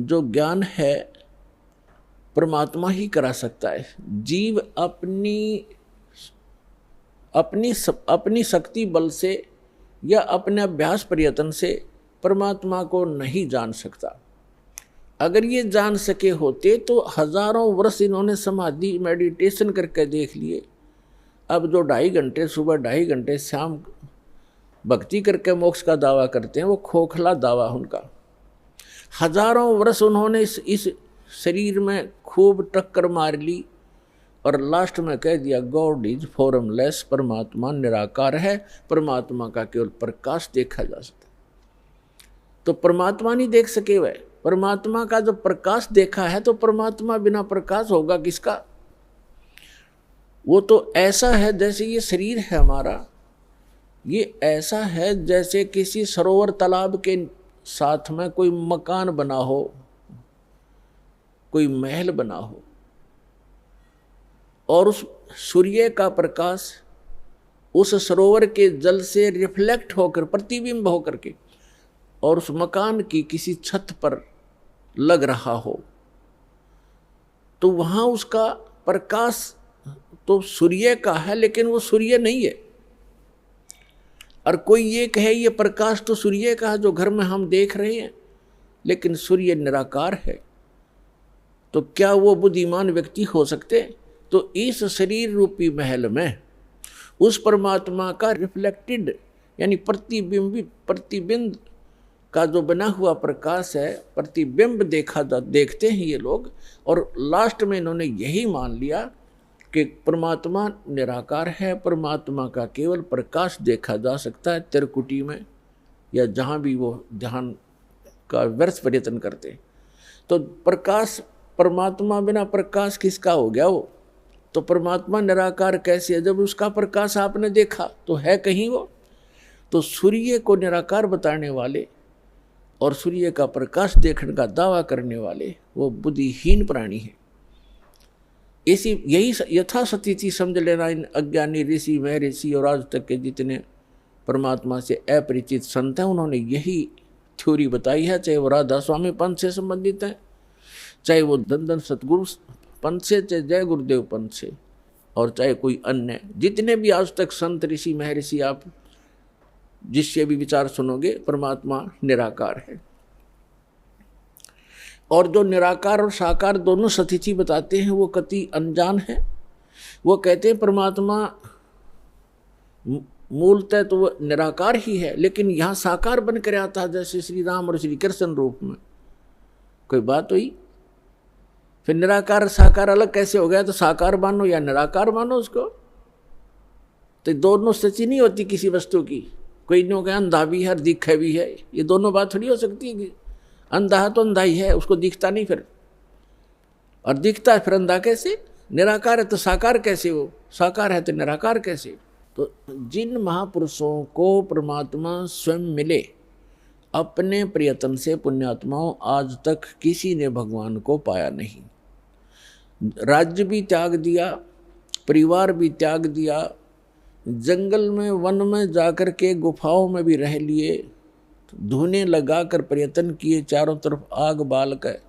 जो ज्ञान है परमात्मा ही करा सकता है। जीव अपनी शक्ति बल से या अपने अभ्यास प्रयत्न से परमात्मा को नहीं जान सकता। अगर ये जान सके होते तो हजारों वर्ष इन्होंने समाधि मेडिटेशन करके देख लिए। अब जो 2.5 घंटे सुबह 2.5 घंटे शाम भक्ति करके मोक्ष का दावा करते हैं, वो खोखला दावा उनका। हजारों वर्ष उन्होंने इस शरीर में खूब टक्कर मार ली और लास्ट में कह दिया गॉड इज फॉर्मलेस, परमात्मा निराकार है, परमात्मा का केवल प्रकाश देखा जा सकता। तो परमात्मा नहीं देख सके वह, परमात्मा का जो प्रकाश देखा है, तो परमात्मा बिना प्रकाश होगा किसका? वो तो ऐसा है जैसे ये शरीर है हमारा, ये ऐसा है जैसे किसी सरोवर तालाब के साथ में कोई मकान बना हो, कोई महल बना हो, और उस सूर्य का प्रकाश उस सरोवर के जल से रिफ्लेक्ट होकर, प्रतिबिंब होकर के, और उस मकान की किसी छत पर लग रहा हो, तो वहां उसका प्रकाश तो सूर्य का है, लेकिन वो सूर्य नहीं है। और कोई ये कहे ये प्रकाश तो सूर्य का है जो घर में हम देख रहे हैं, लेकिन सूर्य निराकार है, तो क्या वो बुद्धिमान व्यक्ति हो सकते? तो इस शरीर रूपी महल में उस परमात्मा का रिफ्लेक्टेड यानी प्रतिबिंब का जो बना हुआ प्रकाश है, प्रतिबिंब देखते हैं ये लोग। और लास्ट में इन्होंने यही मान लिया कि परमात्मा निराकार है, परमात्मा का केवल प्रकाश देखा जा सकता है त्रिकुटी में या जहाँ भी वो ध्यान का व्यर्थ प्रयत्न करते। तो प्रकाश, परमात्मा बिना प्रकाश किसका हो गया वो? तो परमात्मा निराकार कैसे है जब उसका प्रकाश आपने देखा तो है कहीं वो? तो सूर्य को निराकार बताने वाले और सूर्य का प्रकाश देखने का दावा करने वाले वो बुद्धिहीन प्राणी है। यही यथास्थिति समझ लेना। इन अज्ञानी ऋषि, महर्षि और आज तक के जितने परमात्मा से अपरिचित संत हैं, उन्होंने यही थ्योरी बताई है, चाहे वो राधा स्वामी पंथ से संबंधित है, चाहे वो धन सतगुरु पंथ से, चाहे जय गुरुदेव पंथ से, और चाहे कोई अन्य जितने भी आज तक संत ऋषि महर्षि आप जिससे भी विचार सुनोगे, परमात्मा निराकार है। और जो निराकार और साकार दोनों स्थिति बताते हैं वो कति अनजान है। वो कहते हैं परमात्मा मूलतः तो वो निराकार ही है, लेकिन यहाँ साकार बन कर आता है, जैसे श्री राम और श्री कृष्ण रूप में। कोई बात हुई? फिर निराकार साकार अलग कैसे हो गया? तो साकार मानो या निराकार मानो उसको, तो दोनों स्थिति नहीं होती किसी वस्तु की। कोई नहीं कहे अंधा भी है और दिखे भी है, ये दोनों बात थोड़ी हो सकती है। अंधा है तो अंधा ही है, उसको दिखता नहीं फिर, और दिखता है फिर अंधा कैसे? निराकार है तो साकार कैसे? वो साकार है तो निराकार कैसे? तो जिन महापुरुषों को परमात्मा स्वयं मिले अपने प्रयत्न से, पुण्यात्माओं, आज तक किसी ने भगवान को पाया नहीं। राज्य भी त्याग दिया, परिवार भी त्याग दिया, जंगल में वन में जाकर के गुफाओं में भी रह लिए, धुने लगाकर प्रयत्न किए, चारों तरफ आग बाल कर,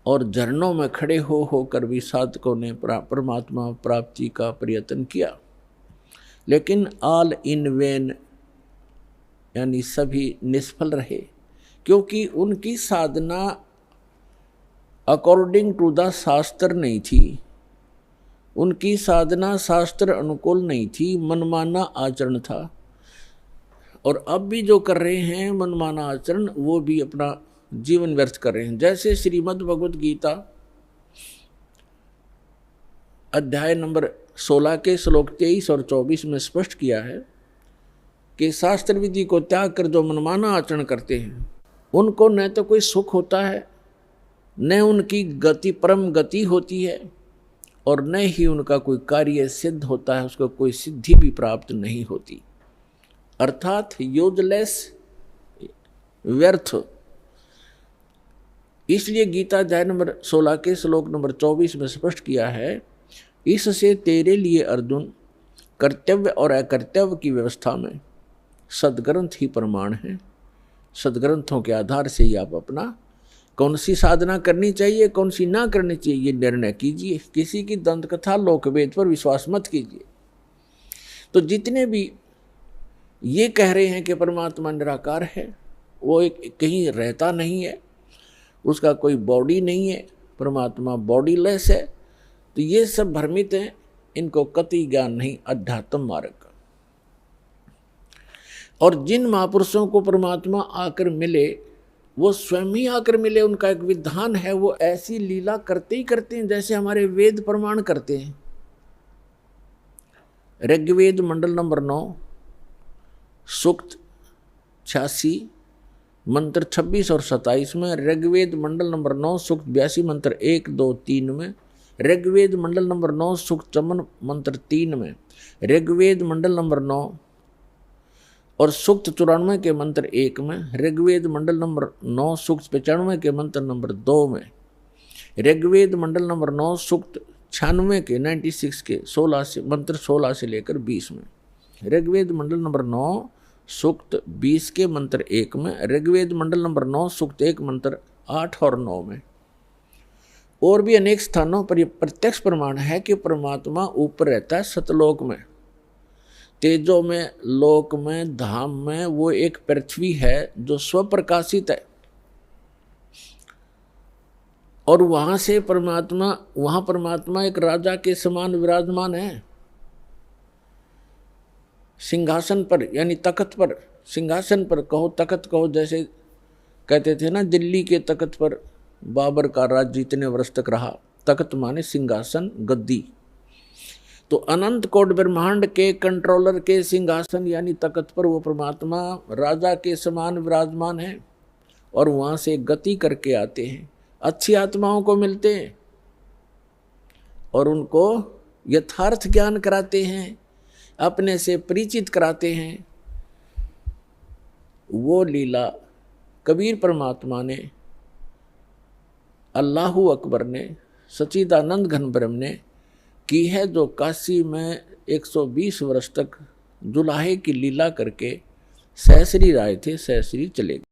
और झरनों में खड़े होकर भी साधकों ने परमात्मा प्राप्ति का प्रयत्न किया, लेकिन ऑल इन वेन यानी सभी निष्फल रहे, क्योंकि उनकी साधना अकॉर्डिंग टू द शास्त्र नहीं थी, उनकी साधना शास्त्र अनुकूल नहीं थी, मनमाना आचरण था। और अब भी जो कर रहे हैं मनमाना आचरण, वो भी अपना जीवन व्यर्थ कर रहे हैं। जैसे श्रीमद् भगवद गीता अध्याय नंबर 16 के श्लोक 23 और 24 में स्पष्ट किया है कि शास्त्र विधि को त्याग कर जो मनमाना आचरण करते हैं, उनको न तो कोई सुख होता है, न उनकी गति परम गति होती है, और न ही उनका कोई कार्य सिद्ध होता है, उसको कोई सिद्धि भी प्राप्त नहीं होती, अर्थात यूजलेस, व्यर्थ। इसलिए गीता अध्याय नंबर 16 के श्लोक नंबर 24 में स्पष्ट किया है, इससे तेरे लिए अर्जुन कर्तव्य और अकर्तव्य की व्यवस्था में सदग्रंथ ही प्रमाण है। सदग्रंथों के आधार से ही आप अपना कौन सी साधना करनी चाहिए, कौन सी ना करनी चाहिए, ये निर्णय कीजिए। किसी की दंत कथा लोकवेद पर विश्वास मत कीजिए। तो जितने भी ये कह रहे हैं कि परमात्मा निराकार है, वो एक कहीं रहता नहीं है, उसका कोई बॉडी नहीं है, परमात्मा बॉडीलेस है, तो ये सब भ्रमित हैं, इनको कतई ज्ञान नहीं अध्यात्म मार्ग का। और जिन महापुरुषों को परमात्मा आकर मिले वो स्वयं ही आकर मिले, उनका एक विधान है, वो ऐसी लीला करते ही करते हैं जैसे हमारे वेद प्रमाण करते हैं। ऋग्वेद मंडल नंबर 9 सूक्त 86 मंत्र 26 और 27 में, ऋग्वेद मंडल नंबर 9 सूक्त 82 मंत्र 1, 2, 3 में, ऋग्वेद मंडल नंबर 9 सूक्त 54 मंत्र 3 में, ऋग्वेद मंडल नंबर 9 और सूक्त 94 के मंत्र 1 में, ऋग्वेद मंडल नंबर 9 सूक्त 95 के मंत्र नंबर 2 में, ऋग्वेद मंडल नंबर 9 सूक्त 96 के 96 के 16 से मंत्र 16 से लेकर 20 में, ऋग्वेद मंडल नंबर 9 सूक्त 20 के मंत्र 1 में, ऋग्वेद मंडल नंबर 9 सूक्त 1 मंत्र 8 और 9 में। और भी अनेक स्थानों पर यह प्रत्यक्ष प्रमाण है कि परमात्मा ऊपर रहता है सतलोक में, तेजो में, लोक में, धाम में। वो एक पृथ्वी है जो स्वप्रकाशित है, और वहां से परमात्मा, वहां परमात्मा एक राजा के समान विराजमान है, सिंहासन पर, यानी तख्त पर, सिंहासन पर कहो, तख्त कहो, जैसे कहते थे ना दिल्ली के तख्त पर बाबर का राज्य इतने वर्ष तक रहा। तख्त माने सिंहासन, गद्दी। तो अनंत कोट ब्रह्मांड के कंट्रोलर के सिंहासन यानी तख्त पर वो परमात्मा राजा के समान विराजमान है, और वहां से गति करके आते हैं, अच्छी आत्माओं को मिलते हैं और उनको यथार्थ ज्ञान कराते हैं, अपने से परिचित कराते हैं। वो लीला कबीर परमात्मा ने, अल्लाहु अकबर ने, सच्चिदानंद घन ब्रह्म ने की है, जो काशी में 120 वर्ष तक जुलाहे की लीला करके सहस्री राय थे, सहस्री चले गए।